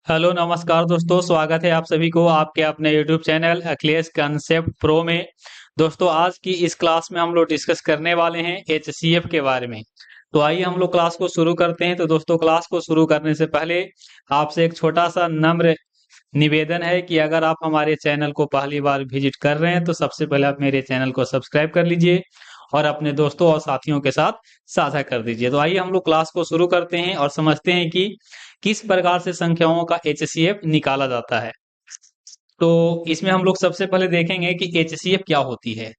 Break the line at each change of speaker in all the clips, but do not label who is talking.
Hello नमस्कार दोस्तों, स्वागत है आप सभी को आपके अपने YouTube channel Akhilesh concept pro में। दोस्तों आज की इस क्लास में हम लोग डिस्कस करने वाले हैं एचसीएफ के बारे में। तो आइए हम लोग क्लास को शुरू करते हैं। तो दोस्तों क्लास को शुरू करने से पहले आपसे एक छोटा सा नम्र निवेदन है कि अगर आप हमारे चैनल को पहली बार विजिट कर रहे हैं तो सबसे पहले आप मेरे चैनल को सब्सक्राइब कर लीजिए और अपने दोस्तों और साथियों के साथ साझा कर दीजिए। तो आइए हम लोग क्लास को शुरू करते हैं और समझते हैं कि किस प्रकार से संख्याओं का एचसीएफ निकाला जाता है। तो इसमें हम लोग सबसे पहले देखेंगे कि एचसीएफ क्या होती है।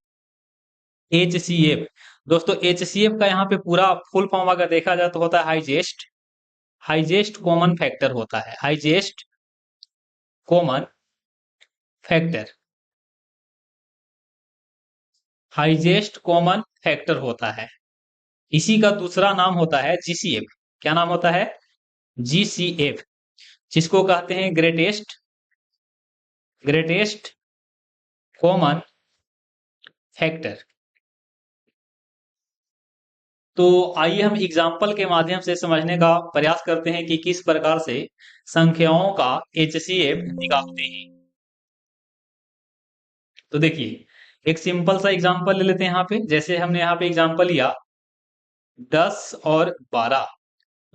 एचसीएफ दोस्तों, एचसीएफ का यहाँ पे पूरा फुल फॉर्म अगर देखा जाए तो होता है हाईजेस्ट हाईजेस्ट कॉमन फैक्टर होता है। हाईजेस्ट कॉमन फैक्टर, हाईजेस्ट कॉमन फैक्टर होता है। इसी का दूसरा नाम होता है जीसीएफ। क्या नाम होता है? जीसीएफ, जिसको कहते हैं ग्रेटेस्ट कॉमन फैक्टर। तो आइए हम एग्जाम्पल के माध्यम से समझने का प्रयास करते हैं कि किस प्रकार से संख्याओं का एचसीएफ निकालते हैं। तो देखिए एक सिंपल सा एग्जाम्पल ले लेते हैं यहाँ पे। जैसे हमने यहाँ पे एग्जाम्पल लिया 10 और 12।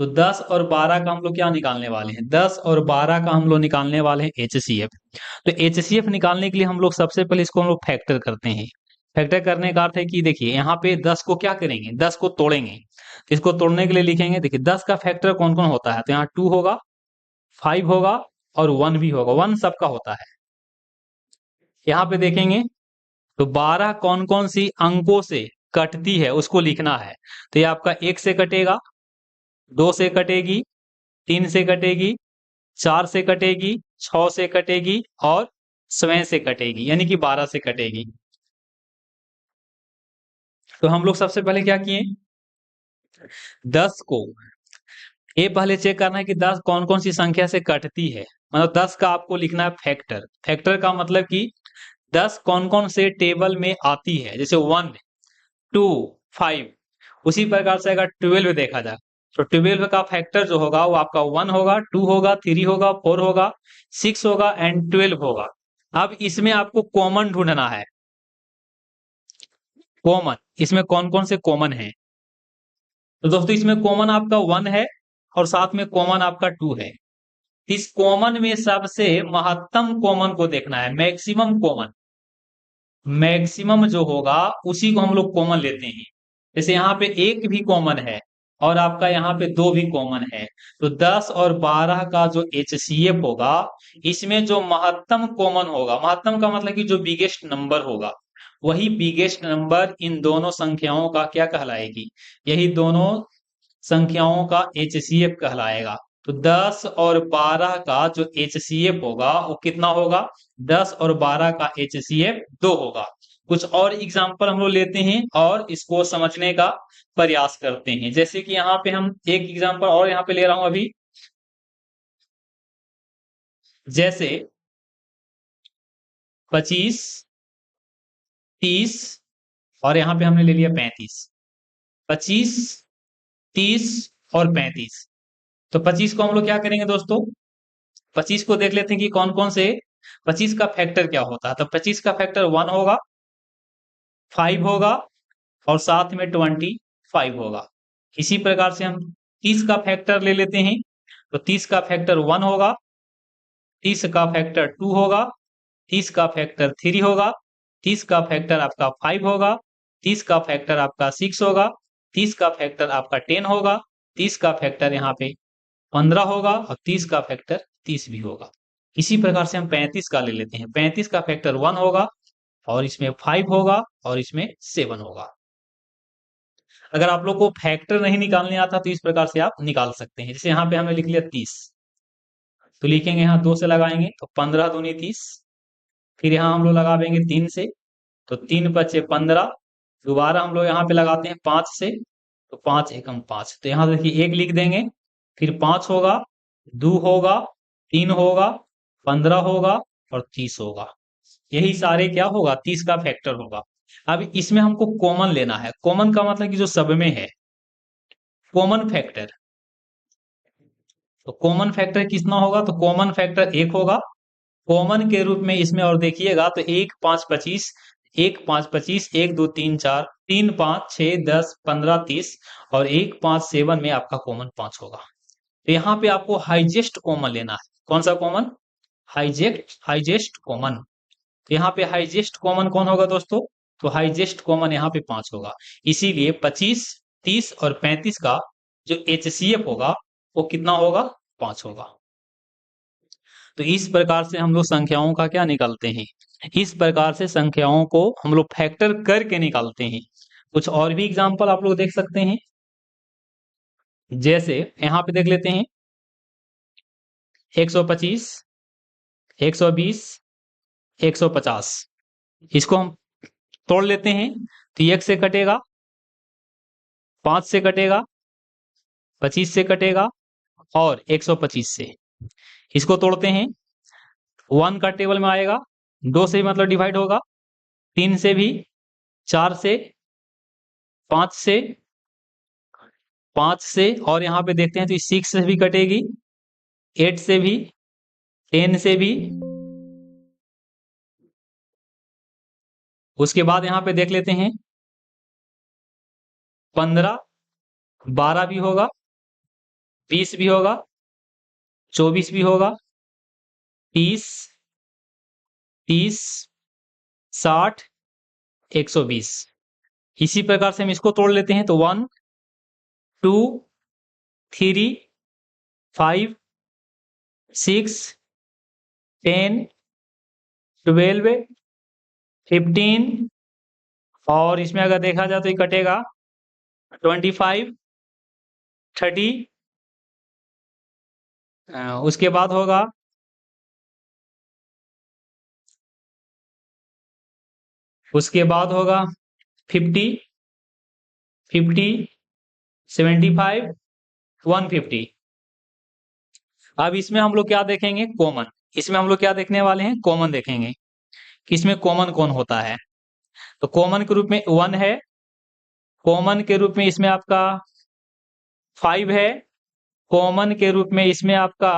तो 10 और 12 का हम लोग क्या निकालने वाले हैं? 10 और 12 का हम लोग निकालने वाले हैं एचसीएफ। तो एचसीएफ निकालने के लिए हम लोग सबसे पहले इसको हम लोग फैक्टर करते हैं। फैक्टर करने का अर्थ है कि देखिए यहाँ पे 10 को क्या करेंगे, 10 को तोड़ेंगे। तो इसको तोड़ने के लिए लिखेंगे, देखिए 10 का फैक्टर कौन कौन होता है। तो यहाँ 2 होगा, 5 होगा और 1 भी होगा। 1 सबका होता है। यहाँ पे देखेंगे तो 12 कौन कौन सी अंकों से कटती है उसको लिखना है। तो ये आपका 1 से कटेगा, 2 से कटेगी, 3 से कटेगी, 4 से कटेगी, 6 से कटेगी और 6 से कटेगी, यानी कि 12 से कटेगी। तो हम लोग सबसे पहले क्या किए, 10 को ये पहले चेक करना है कि 10 कौन कौन सी संख्या से कटती है। मतलब 10 का आपको लिखना है फैक्टर। फैक्टर का मतलब कि 10 कौन कौन से टेबल में आती है। जैसे 1, 2, 5। उसी प्रकार से अगर 12 देखा जाए तो 12 का फैक्टर जो होगा वो आपका 1 होगा, 2 होगा, 3 होगा, 4 होगा, 6 होगा एंड 12 होगा। अब इसमें आपको कॉमन ढूंढना है। कॉमन, इसमें कौन कौन से कॉमन है? तो दोस्तों इसमें कॉमन आपका 1 है और साथ में कॉमन आपका 2 है। इस कॉमन में सबसे महत्तम कॉमन को देखना है, मैक्सिमम कॉमन। मैक्सिमम जो होगा उसी को हम लोग कॉमन लेते हैं। जैसे यहाँ पे 1 भी कॉमन है और आपका यहाँ पे 2 भी कॉमन है। तो 10 और 12 का जो एचसीएफ होगा, इसमें जो महत्तम कॉमन होगा, महत्तम का मतलब कि जो बिगेस्ट नंबर होगा, वही बिगेस्ट नंबर इन दोनों संख्याओं का क्या कहलाएगी, यही दोनों संख्याओं का एचसीएफ कहलाएगा। तो 10 और 12 का जो एचसीएफ होगा वो कितना होगा? 10 और 12 का एचसीएफ 2 होगा। कुछ और एग्जांपल हम लोग लेते हैं और इसको समझने का प्रयास करते हैं। जैसे कि यहाँ पे हम एक एग्जांपल और यहाँ पे ले रहा हूं अभी। जैसे 25, 30 और यहाँ पे हमने ले लिया 35। 25, 30 और 35। तो 25 को हम लोग क्या करेंगे दोस्तों, 25 को देख लेते हैं कि कौन कौन से 25 का फैक्टर क्या होता है। तो 25 का फैक्टर 1 होगा, 5 होगा और साथ में 25 होगा। इसी प्रकार से हम 30 का फैक्टर ले लेते हैं। तो 30 का फैक्टर 1 होगा, 30 का फैक्टर 2 होगा, 30 का फैक्टर 3 होगा, 30 का फैक्टर आपका 5 होगा, 30 का फैक्टर आपका 6 होगा, 30 का फैक्टर आपका 10 होगा, 30 का फैक्टर यहाँ पे 15 होगा और 30 का फैक्टर 30 भी होगा। इसी प्रकार से हम 35 का ले लेते हैं। 35 का फैक्टर 1 होगा और इसमें 5 होगा और इसमें 7 होगा। अगर आप लोग को फैक्टर नहीं निकालने आता तो इस प्रकार से आप निकाल सकते हैं। जैसे यहाँ पे हमने लिख लिया 30, तो लिखेंगे यहाँ 2 से लगाएंगे तो 15 दूनी 30। फिर यहाँ हम लोग लगा देंगे 3 से, तो 3 बचे 15। दोबारा हम लोग यहाँ पे लगाते हैं 5 से, तो 5 एकम 5। तो यहाँ देखिए 1 लिख देंगे, फिर 5 होगा, 2 होगा, 3 होगा, 15 होगा और 30 होगा। यही सारे क्या होगा, 30 का फैक्टर होगा। अब इसमें हमको कॉमन लेना है। कॉमन का मतलब कि जो सब में है, कॉमन फैक्टर। तो कॉमन फैक्टर कितना होगा, तो कॉमन फैक्टर 1 होगा कॉमन के रूप में इसमें। और देखिएगा तो 1 5 25, 1 5 25, 1 2 3 4, 3 5 6 10 15 30 और 1 5 7 में आपका कॉमन 5 होगा। तो यहाँ पे आपको हाईजेस्ट कॉमन लेना है। कौन सा कॉमन? हाईजेस्ट कॉमन। तो यहाँ पे हाईजेस्ट कॉमन कौन होगा दोस्तों? तो हाईजेस्ट कॉमन यहाँ पे 5 होगा। इसीलिए 25, 30 और 35 का जो एचसीएफ होगा वो कितना होगा? 5 होगा। तो इस प्रकार से हम लोग संख्याओं का क्या निकालते हैं? इस प्रकार से संख्याओं को हम लोग फैक्टर करके निकालते हैं। कुछ और भी एग्जांपल आप लोग देख सकते हैं, जैसे यहाँ पे देख लेते हैं 125, 120, 150। इसको हम तोड़ लेते हैं तो 1 से कटेगा, 5 से कटेगा, 25 से कटेगा और 125 से। इसको तोड़ते हैं, 1 का टेबल में आएगा, 2 से मतलब डिवाइड होगा, 3 से भी, 4 से, 5 से, 5 से और यहाँ पे देखते हैं तो 6 से भी कटेगी, 8 से भी, 10 से भी। उसके बाद यहाँ पे देख लेते हैं 15, 12 भी होगा, 20 भी होगा, 24 भी होगा, 30, 30, 60, 120। इसी प्रकार से हम इसको तोड़ लेते हैं तो 1 2 3 5 6 10 12 15 और इसमें अगर देखा जाए तो ये कटेगा 25 30। उसके बाद होगा 50 50 75 150। अब इसमें हम लोग क्या देखेंगे? कॉमन। इसमें हम लोग क्या देखने वाले हैं? कॉमन देखेंगे कि इसमें कॉमन कौन होता है। तो कॉमन के रूप में 1 है, कॉमन के रूप में इसमें आपका 5 है, कॉमन के रूप में इसमें आपका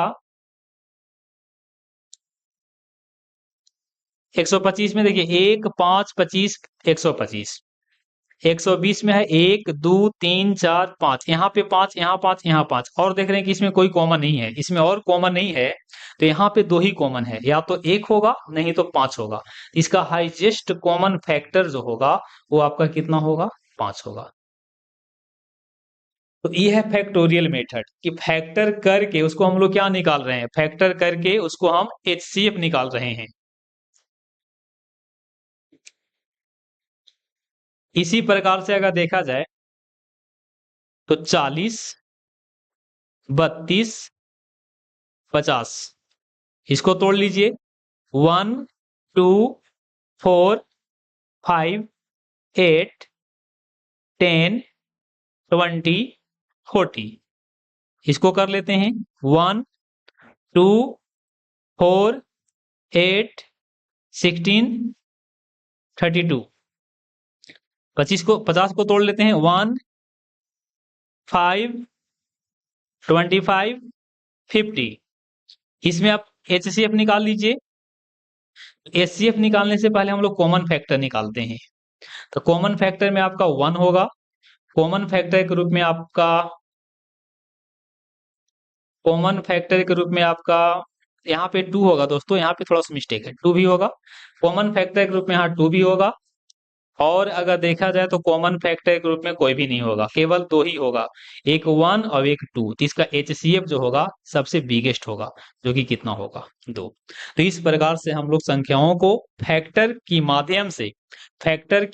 125 में देखिए 1 5 25 125। 120 में है 1 2 3 4 5, यहाँ पे 5, यहाँ 5, यहाँ 5 और देख रहे हैं कि इसमें कोई कॉमन नहीं है, इसमें और कॉमन नहीं है। तो यहाँ पे 2 ही कॉमन है, या तो 1 होगा नहीं तो 5 होगा। इसका हाईएस्ट कॉमन फैक्टर जो होगा वो आपका कितना होगा? 5 होगा। तो ये है फैक्टोरियल मेथड कि फैक्टर करके उसको हम लोग क्या निकाल रहे हैं? फैक्टर करके उसको हम एचसीएफ निकाल रहे हैं। इसी प्रकार से अगर देखा जाए तो 40, 32, 50 इसको तोड़ लीजिए। 1 2 4 5 8 10 20 40 इसको कर लेते हैं। 1 2 4 8 16 32। 50 को तोड़ लेते हैं। 1 5 25 50। इसमें आप एचसीएफ निकाल लीजिए। एचसीएफ निकालने से पहले हम लोग कॉमन फैक्टर निकालते हैं। तो कॉमन फैक्टर में आपका 1 होगा, कॉमन फैक्टर के रूप में आपका यहाँ पे 2 होगा दोस्तों, यहाँ पे थोड़ा सा मिस्टेक है, 2 भी होगा। कॉमन फैक्टर के रूप में यहाँ 2 भी होगा। और अगर देखा जाए तो कॉमन फैक्टर के रूप में कोई भी नहीं होगा, केवल 2 ही होगा, एक 1 और एक 2। तो इसका एचसीएफ जो होगा सबसे बिगेस्ट होगा, जो कि कितना होगा? 2। तो इस प्रकार से हम लोग संख्याओं को फैक्टर की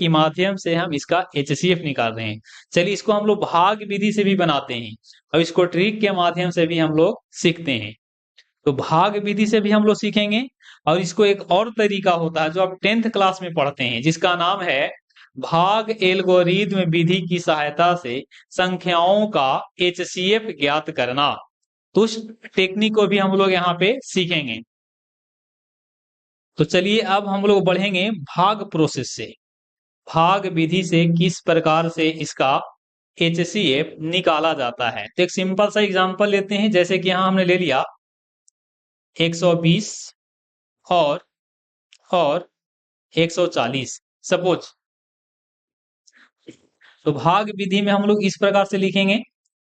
माध्यम से हम इसका एचसीएफ निकाल रहे हैं। चलिए इसको हम लोग भाग विधि से भी बनाते हैं और इसको ट्रिक के माध्यम से भी हम लोग सीखते हैं। तो भाग विधि से भी हम लोग सीखेंगे और इसको एक और तरीका होता है जो आप 10th क्लास में पढ़ते हैं, जिसका नाम है भाग एल्गोरिथ्म विधि की सहायता से संख्याओं का एचसीएफ ज्ञात करना। तो उस टेक्निक को भी हम लोग यहाँ पे सीखेंगे। तो चलिए अब हम लोग बढ़ेंगे भाग प्रोसेस से, भाग विधि से किस प्रकार से इसका HCF निकाला जाता है। तो एक सिंपल सा एग्जांपल लेते हैं, जैसे कि यहां हमने ले लिया 120 और 140 सपोज। तो भाग विधि में हम लोग इस प्रकार से लिखेंगे।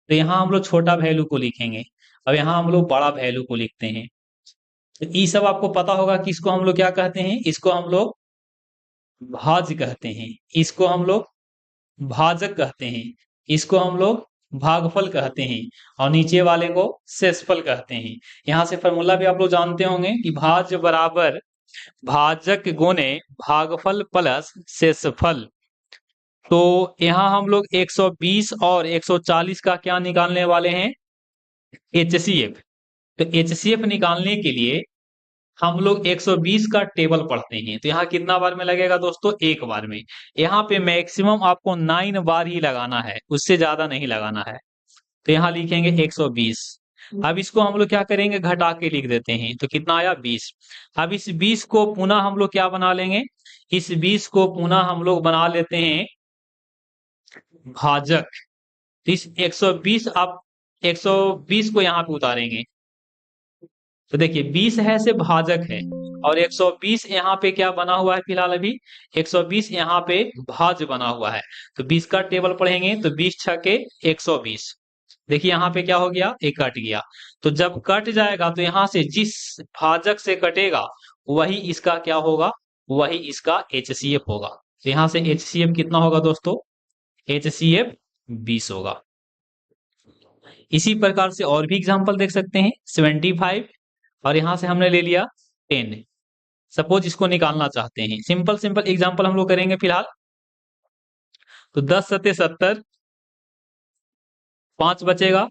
तो यहाँ हम लोग छोटा वैल्यू को लिखेंगे, अब यहाँ हम लोग बड़ा वैल्यू को लिखते हैं। तो ये सब आपको पता होगा कि इसको हम लोग क्या कहते हैं, इसको हम लोग भाज्य कहते हैं, इसको हम लोग भाजक कहते हैं, इसको हम लोग भागफल कहते हैं, और नीचे वाले को शेषफल कहते हैं। यहाँ से फॉर्मूला भी आप लोग जानते होंगे कि भाज्य बराबर भाजक गुणे भागफल प्लस शेषफल। तो यहाँ हम लोग 120 और 140 का क्या निकालने वाले हैं, HCF। तो HCF निकालने के लिए हम लोग 120 का टेबल पढ़ते हैं। तो यहाँ कितना बार में लगेगा दोस्तों, एक बार में। यहाँ पे मैक्सिमम आपको 9 बार ही लगाना है, उससे ज्यादा नहीं लगाना है। तो यहाँ लिखेंगे 120। अब इसको हम लोग क्या करेंगे, घटा के लिख देते हैं। तो कितना आया 20। अब इस 20 को पुनः हम लोग क्या बना लेंगे, इस 20 को पुनः हम लोग बना लेते हैं भाजक। तो इस 120 आप 120 को यहाँ पे उतारेंगे। तो देखिए 20 है से भाजक है, और 120 यहाँ पे क्या बना हुआ है फिलहाल अभी, 120 यहाँ पे भाज्य बना हुआ है। तो 20 का टेबल पढ़ेंगे तो 20 छके 120। देखिए यहाँ पे क्या हो गया, एक कट गया। तो जब कट जाएगा तो यहाँ से जिस भाजक से कटेगा वही इसका क्या होगा, वही इसका HCF होगा। तो यहाँ से HCF कितना होगा दोस्तों, HCF 20 होगा। इसी प्रकार से और भी एग्जांपल देख सकते हैं, 75 और यहां से हमने ले लिया 10। सपोज इसको निकालना चाहते हैं, सिंपल सिंपल एग्जांपल हम लोग करेंगे फिलहाल। तो 10 सत्ते 70, 5 बचेगा।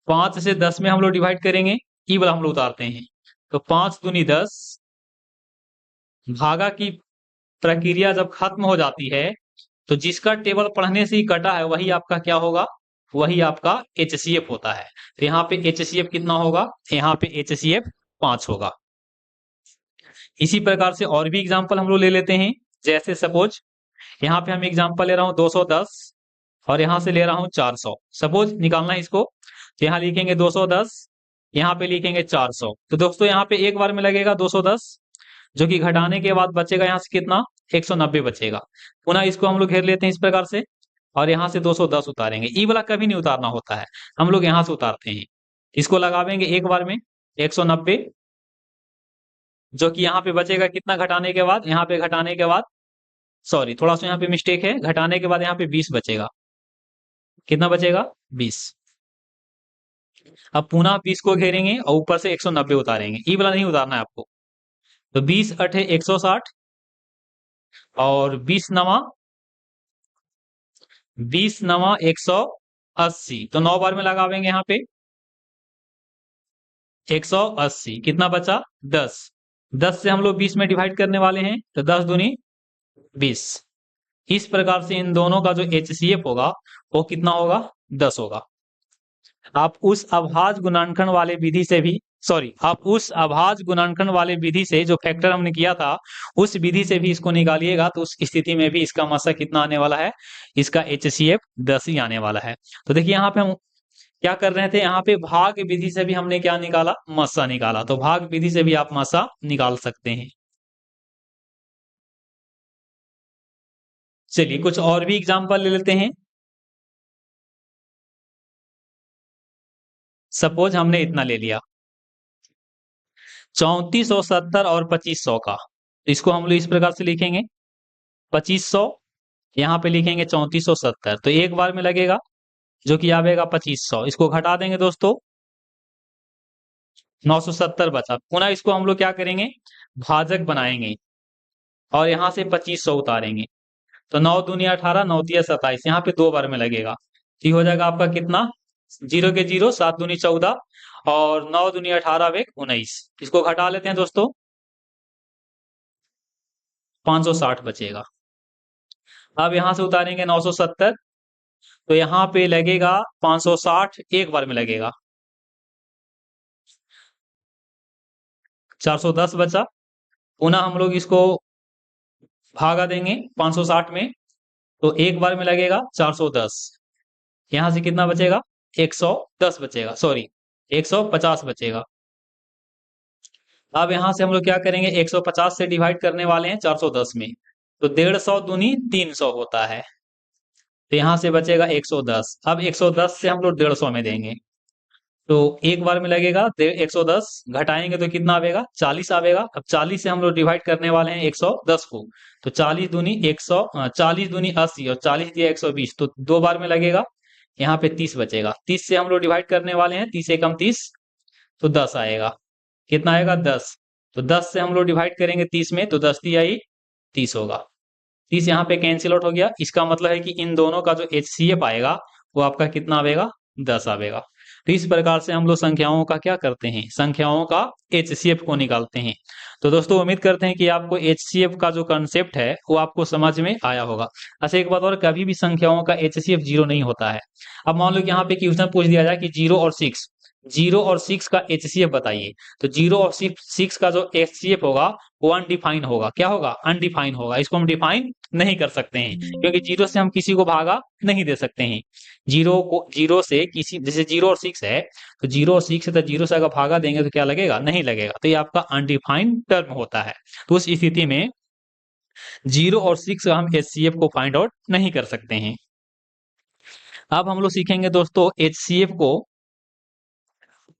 5 से 10 में हम लोग डिवाइड करेंगे, ई वाला हम लोग उतारते हैं। तो 5 दूनी 10, भागा की प्रक्रिया जब खत्म हो जाती है तो जिसका टेबल पढ़ने से ही कटा है वही आपका क्या होगा, वही आपका HCF होता है। तो यहाँ पे HCF कितना होगा, यहाँ पे HCF 5 होगा। इसी प्रकार से और भी एग्जांपल हम लोग ले लेते हैं, जैसे सपोज यहाँ पे हम एग्जांपल ले रहा हूँ 210 और यहाँ से ले रहा हूँ 400। सपोज निकालना है इसको, तो यहाँ लिखेंगे 210, यहाँ पे लिखेंगे 400। तो दोस्तों यहाँ पे एक बार में लगेगा 210, जो कि घटाने के बाद बचेगा यहाँ से कितना, 190 बचेगा। पुनः इसको हम लोग घेर लेते हैं इस प्रकार से, और यहाँ से 210 उतारेंगे। ई वाला कभी नहीं उतारना होता है, हम लोग यहाँ से उतारते हैं। इसको लगावेंगे एक बार में 190, जो कि यहाँ पे बचेगा कितना घटाने के बाद, यहाँ पे घटाने के बाद, सॉरी थोड़ा सा यहाँ पे मिस्टेक है, घटाने के बाद यहाँ पे 20 बचेगा। कितना बचेगा, 20। अब पुनः 20 को घेरेंगे और ऊपर से 190 उतारेंगे, ई वाला नहीं उतारना है आपको। तो 20 अठे 160 और 20 नवा 180। तो 9 बार में लगावेंगे यहाँ पे 180। कितना बचा, 10। 10 से हम लोग 20 में डिवाइड करने वाले हैं, तो 10 दूनी 20। इस प्रकार से इन दोनों का जो HCF होगा वो कितना होगा, 10 होगा। आप उस अभाज्य गुणनखंड वाले विधि से भी, सॉरी आप उस अभाज्य गुणनखंड वाले विधि से जो फैक्टर हमने किया था उस विधि से भी इसको निकालिएगा, तो उस स्थिति में भी इसका मसा कितना आने वाला है, इसका HCF 10 ही आने वाला है। तो देखिए यहाँ पे हम क्या कर रहे थे, यहाँ पे भाग विधि से भी हमने क्या निकाला, मसा निकाला। तो भाग विधि से भी आप मसा निकाल सकते हैं। चलिए कुछ और भी एग्जांपल ले लेते हैं। सपोज हमने इतना ले लिया 3470 और 2500 का। तो इसको हम लोग इस प्रकार से लिखेंगे 2500, यहाँ पे लिखेंगे 3470। तो एक बार में लगेगा, जो कि आवेगा 2500। इसको घटा देंगे दोस्तों, 970 बचा। पुनः इसको हम लोग क्या करेंगे, भाजक बनाएंगे और यहाँ से 2500 उतारेंगे। तो 9 दूनी 18, 9 तिया 27, यहाँ पे 2 बार में लगेगा। तो हो जाएगा आपका कितना, 0 के 0, 7 दूनी 14 और 9 दूनी 18 एक 19। इसको घटा लेते हैं दोस्तों, 560 बचेगा। अब यहाँ से उतारेंगे 970, तो यहाँ पे लगेगा 560 एक बार में लगेगा, 410 बचा। पुनः हम लोग इसको भागा देंगे 560 में, तो एक बार में लगेगा 410। यहां से कितना बचेगा? 110 बचेगा, सॉरी 150 बचेगा। अब यहां से हम लोग क्या करेंगे, 150 से डिवाइड करने वाले हैं 410 में, तो 150 दूनी 300 होता है, तो यहां से बचेगा 110। अब 110 से हम लोग 150 में देंगे, तो एक बार में लगेगा 110, घटाएंगे तो कितना आवेगा? 40 आवेगा। अब 40 से हम लोग डिवाइड करने वाले हैं 110 को, तो 40 दूनी 100, 40 दूनी 80 और 40 दिया 120, तो दो बार में लगेगा, यहाँ पे 30 बचेगा। 30 से हम लोग डिवाइड करने वाले हैं, 30 एकम 30, तो 10 आएगा। कितना आएगा? 10। तो 10 से हम लोग डिवाइड करेंगे 30 में, तो 10 दिया ही 30 होगा। 30 यहाँ पे कैंसिल आउट हो गया, इसका मतलब है कि इन दोनों का जो HCF आएगा वो आपका कितना आवेगा? 10 आवेगा। तो इस प्रकार से हम लोग संख्याओं का क्या करते हैं, संख्याओं का HCF को निकालते हैं। तो दोस्तों उम्मीद करते हैं कि आपको HCF का जो कंसेप्ट है वो आपको समझ में आया होगा। अच्छा एक बात और, कभी भी संख्याओं का HCF 0 नहीं होता है। अब मान लो कि यहाँ पे क्वेश्चन पूछ दिया जाए कि 0 और 6, 0 और 6 का HCF बताइए, तो 0 और 6 का जो HCF होगा वो अनडिफाइन होगा। क्या होगा? अनडिफाइन होगा। इसको हम डिफाइन नहीं कर सकते हैं, क्योंकि 0 से हम किसी को भागा नहीं दे सकते हैं। 0 से किसी, जैसे 0 और 6 है, तो 0 और 6 है, तो 0 से अगर भागा देंगे तो क्या लगेगा? नहीं लगेगा। तो ये आपका अनडिफाइंड टर्म होता है। तो उस स्थिति में 0 और 6 का हम HCF को फाइंड आउट नहीं कर सकते हैं। अब हम लोग सीखेंगे दोस्तों HCF को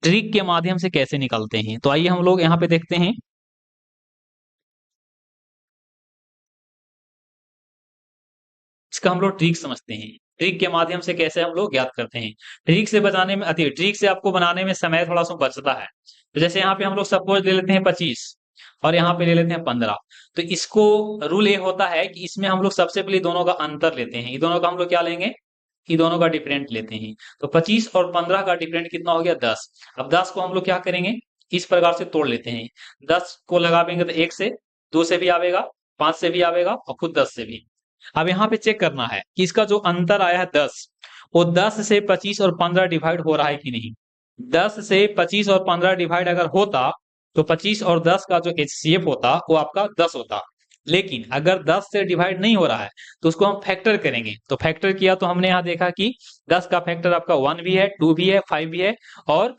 ट्रिक के माध्यम से कैसे निकालते हैं। तो आइए हम लोग यहाँ पे देखते हैं, इसका हम लोग ट्रिक समझते हैं। ट्रिक के माध्यम से कैसे हम लोग ज्ञात करते हैं। ट्रिक से बचाने में अति ट्रिक से आपको बनाने में समय थोड़ा सा बचता है। तो जैसे यहाँ पे हम लोग सपोज ले लेते हैं 25 और यहाँ पे ले लेते हैं 15, तो इसको रूल ये होता है कि इसमें हम लोग सबसे पहले दोनों का अंतर लेते हैं। ये दोनों का हम लोग क्या लेंगे? ये दोनों का डिफरेंट लेते हैं। तो 25 और 15 का डिफरेंट कितना हो गया? 10। अब 10 को हम लोग क्या करेंगे, इस प्रकार से तोड़ लेते हैं। 10 को लगाएंगे तो 1 से, 2 से भी आवेगा, 5 से भी आवेगा और खुद 10 से भी। अब यहाँ पे चेक करना है कि इसका जो अंतर आया है 10, वो 10 से 25 और 15 डिवाइड हो रहा है कि नहीं। 10 से 25 और 15 डिवाइड अगर होता तो 25 और 10 का जो HCF होता वो आपका 10 होता। लेकिन अगर 10 से डिवाइड नहीं हो रहा है तो उसको हम फैक्टर करेंगे। तो फैक्टर किया तो हमने यहाँ देखा कि 10 का फैक्टर आपका 1 भी है, 2 भी है, 5 भी है और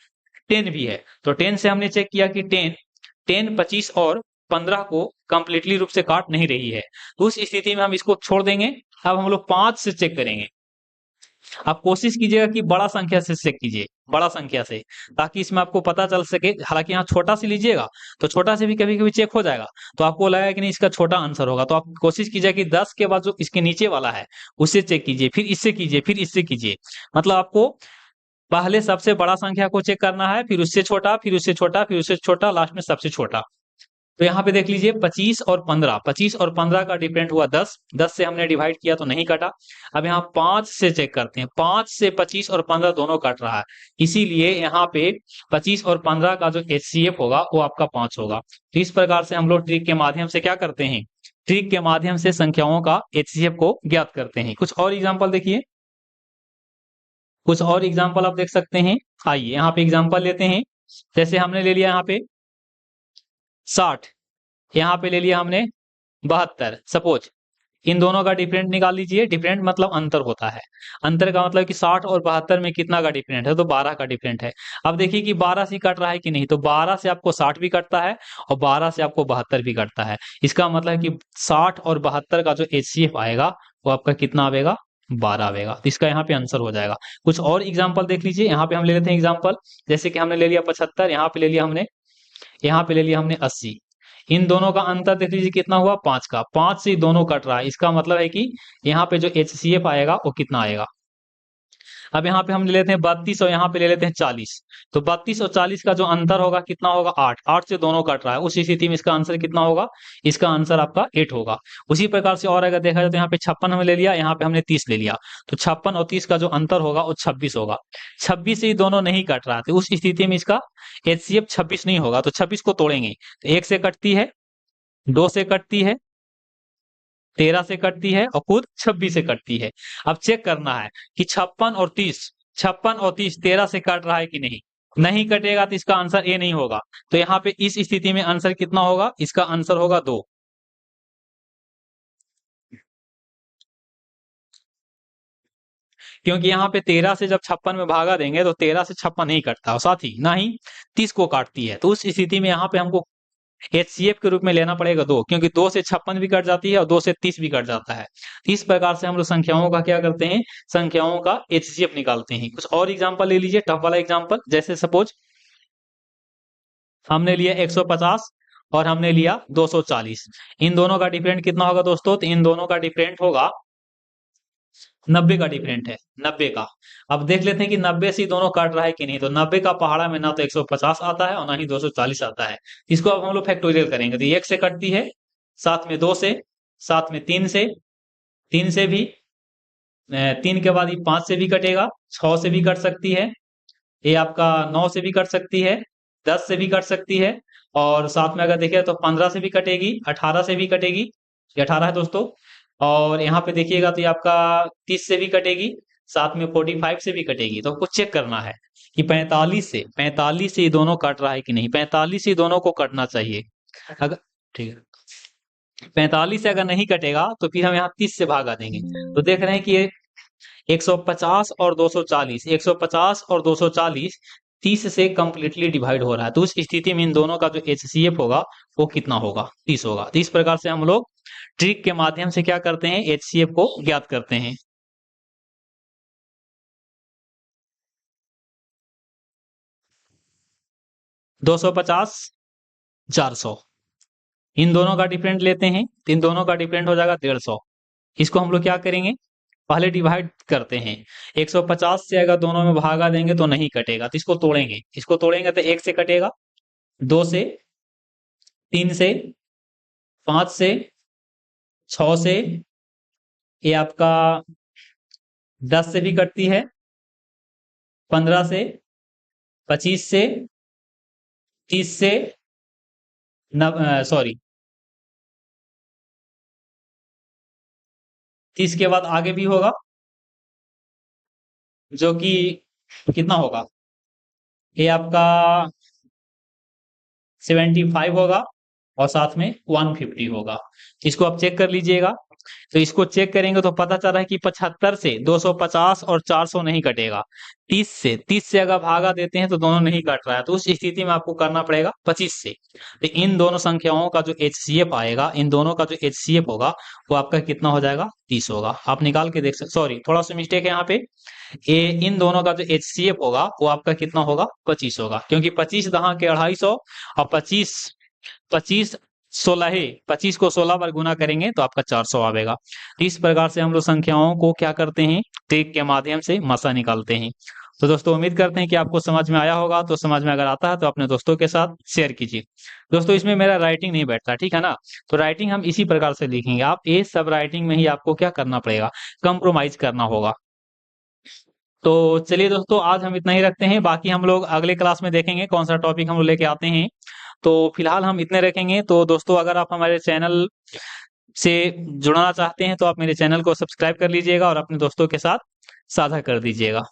10 भी है। तो 10 से हमने चेक किया कि 10 25 और 15 को कंप्लीटली रूप से काट नहीं रही है, तो उस स्थिति में हम इसको छोड़ देंगे। अब हम लोग 5 से चेक करेंगे। आप कोशिश कीजिएगा कि बड़ा संख्या से चेक कीजिए, बड़ा संख्या से, ताकि इसमें आपको पता चल सके। हालांकि यहाँ छोटा से लीजिएगा तो छोटा से भी कभी कभी चेक हो जाएगा, तो आपको लगेगा कि नहीं इसका छोटा आंसर होगा, तो आप कोशिश कीजिए कि 10 के बाद जो इसके नीचे वाला है उससे चेक कीजिए, फिर इससे कीजिए, फिर इससे कीजिए। मतलब आपको पहले सबसे बड़ा संख्या को चेक करना है, फिर उससे छोटा, फिर उससे छोटा, फिर उससे छोटा, लास्ट में सबसे छोटा। तो यहाँ पे देख लीजिए 25 और 15, 25 और 15 का डिफरेंट हुआ 10, 10 से हमने डिवाइड किया तो नहीं कटा। अब यहाँ 5 से चेक करते हैं, 5 से 25 और 15 दोनों कट रहा है, इसीलिए यहाँ पे 25 और 15 का जो HCF होगा वो आपका 5 होगा। तो इस प्रकार से हम लोग ट्रिक के माध्यम से क्या करते हैं, ट्रिक के माध्यम से संख्याओं का HCF को ज्ञात करते हैं। कुछ और एग्जाम्पल देखिए, कुछ और एग्जाम्पल आप देख सकते हैं। आइए यहाँ पे एग्जाम्पल लेते हैं। जैसे हमने ले लिया यहाँ पे 60, यहाँ पे ले लिया हमने 72, सपोज इन दोनों का डिफरेंट निकाल लीजिए। डिफरेंट मतलब अंतर होता है, अंतर का मतलब कि 60 और 72 में कितना का डिफरेंट है, तो 12 का डिफरेंट है। अब देखिए कि 12 से कट रहा है कि नहीं, तो 12 से आपको 60 भी कटता है और 12 से आपको 72 भी कटता है। इसका मतलब है कि 60 और 72 का जो HCF आएगा वो आपका कितना आएगा? 12 आएगा। तो इसका यहाँ पे आंसर हो जाएगा। कुछ और एग्जाम्पल देख लीजिए, यहाँ पे हम ले लेते हैं एग्जाम्पल। जैसे कि हमने ले लिया 75, यहाँ पे ले लिया हमने, यहाँ पे ले लिया हमने 80। इन दोनों का अंतर देख लीजिए कितना हुआ? 5 का, 5 से दोनों कट रहा है। इसका मतलब है कि यहाँ पे जो HCF आएगा वो कितना आएगा। अब यहाँ पे हम ले लेते हैं 32 और यहाँ पे ले लेते हैं 40। तो 32 और 40 का जो अंतर होगा कितना होगा? 8, 8 से दोनों कट रहा है, उस स्थिति में इसका आंसर कितना होगा? इसका आंसर आपका 8 होगा। उसी प्रकार से और अगर देखा जाए तो यहाँ पे 56 हमने ले लिया, यहाँ पे हमने 30 ले लिया, तो 56 और 30 का जो अंतर होगा वो 26 होगा। 26 से ही दोनों नहीं कट रहा था, उस स्थिति में इसका HCF 26 नहीं होगा। तो 26 को तोड़ेंगे तो 1 से कटती है, 2 से कटती है, 13 से कटती है और खुद 26 से कटती है। अब चेक करना है कि 56 और 30 13 से कट रहा है कि नहीं। नहीं कटेगा तो इसका आंसर ए नहीं होगा। तो यहाँ पे इस स्थिति में आंसर कितना होगा? इसका आंसर होगा 2। क्योंकि यहाँ पे 13 से जब 56 में भागा देंगे तो 13 से 56 नहीं कटता और साथ ही ना ही 30 को काटती है। तो उस स्थिति में यहाँ पे हमको एचसीएफ के रूप में लेना पड़ेगा 2, क्योंकि 2 से 56 भी कट जाती है और 2 से 30 भी कट जाता है। इस प्रकार से हम लोग संख्याओं का क्या करते हैं, संख्याओं का एचसीएफ निकालते हैं। कुछ और एग्जांपल ले लीजिए, टफ वाला एग्जांपल, जैसे सपोज हमने लिया 150 और हमने लिया 240। इन दोनों का डिफरेंट कितना होगा दोस्तों? तो इन दोनों का डिफरेंट होगा 90 का डिफरेंट है, 90 का। अब देख लेते हैं कि 90 से दोनों काट रहा है कि नहीं। तो 90 का पहाड़ा में ना तो 150 आता है और ना ही 240 आता है। इसको अब हम लोग फैक्टोरियल करेंगे तो 1 से कटती है, साथ में 2 से, साथ में 3 से, 3 से भी, 3 के बाद ये 5 से भी कटेगा, 6 से भी कट सकती है, ये आपका 9 से भी कट सकती है, 10 से भी कट सकती है, और साथ में अगर देखें तो 15 से भी कटेगी, 18 से भी कटेगी, ये 18 है दोस्तों। और यहाँ पे देखिएगा तो ये आपका 30 से भी कटेगी, साथ में 45 से भी कटेगी। तो आपको चेक करना है कि 45 से ये दोनों कट रहा है कि नहीं। 45 से ये दोनों को कटना चाहिए। अगर ठीक है, 45 से अगर नहीं कटेगा तो फिर हम यहाँ 30 से भागा देंगे। तो देख रहे हैं कि ये 150 और 240, 150 और 240 30 से कंप्लीटली डिवाइड हो रहा है। तो उस स्थिति में इन दोनों का जो एचसीएफ होगा वो कितना होगा? 30 होगा। तो इस प्रकार से हम लोग ट्रिक के माध्यम से क्या करते हैं, एचसीएफ को ज्ञात करते हैं। दो सौ पचास, 400, इन दोनों का डिफरेंट लेते हैं तो इन दोनों का डिफरेंट हो जाएगा 150। इसको हम लोग क्या करेंगे, पहले डिवाइड करते हैं। 150 से अगर दोनों में भागा देंगे तो नहीं कटेगा, तो इसको तोड़ेंगे। इसको तोड़ेंगे तो 1 से कटेगा, 2 से, 3 से, 5 से, 6 से, ये आपका 10 से भी कटती है, 15 से, 25 से, 30 से, सॉरी 30 के बाद आगे भी होगा, जो कि कितना होगा, ये आपका 75 होगा और साथ में 150 होगा। इसको आप चेक कर लीजिएगा। तो इसको चेक करेंगे तो पता चल रहा है कि 75 से 250 और 400 नहीं कटेगा। 30 से अगर भागा देते हैं तो दोनों नहीं कट रहा है। तो उस स्थिति में आपको करना पड़ेगा 25 से। तो इन दोनों संख्याओं का जो एचसीएफ आएगा, इन दोनों का जो एचसीएफ होगा वो आपका कितना हो जाएगा? 30 होगा। आप निकाल के देख सकते, सॉरी थोड़ा सा मिस्टेक है यहाँ पे, इन दोनों का जो एचसीएफ होगा वो आपका कितना होगा? 25 होगा, क्योंकि 25 दहा के 250 और 25 25 16 है, 25 को 16 बार गुना करेंगे तो आपका 400 आवेगा। इस प्रकार से हम लोग संख्याओं को क्या करते हैं, ट्रिक के माध्यम से मसा निकालते हैं। तो दोस्तों उम्मीद करते हैं कि आपको समझ में आया होगा। तो समझ में अगर आता है तो अपने दोस्तों के साथ शेयर कीजिए। दोस्तों इसमें मेरा राइटिंग नहीं बैठता, ठीक है ना। तो राइटिंग हम इसी प्रकार से लिखेंगे। आप ये सब राइटिंग में ही आपको क्या करना पड़ेगा, कंप्रोमाइज करना होगा। तो चलिए दोस्तों आज हम इतना ही रखते हैं, बाकी हम लोग अगले क्लास में देखेंगे कौन सा टॉपिक हम लोग लेके आते हैं। तो फिलहाल हम इतने रखेंगे। तो दोस्तों अगर आप हमारे चैनल से जुड़ना चाहते हैं तो आप मेरे चैनल को सब्सक्राइब कर लीजिएगा और अपने दोस्तों के साथ साझा कर दीजिएगा।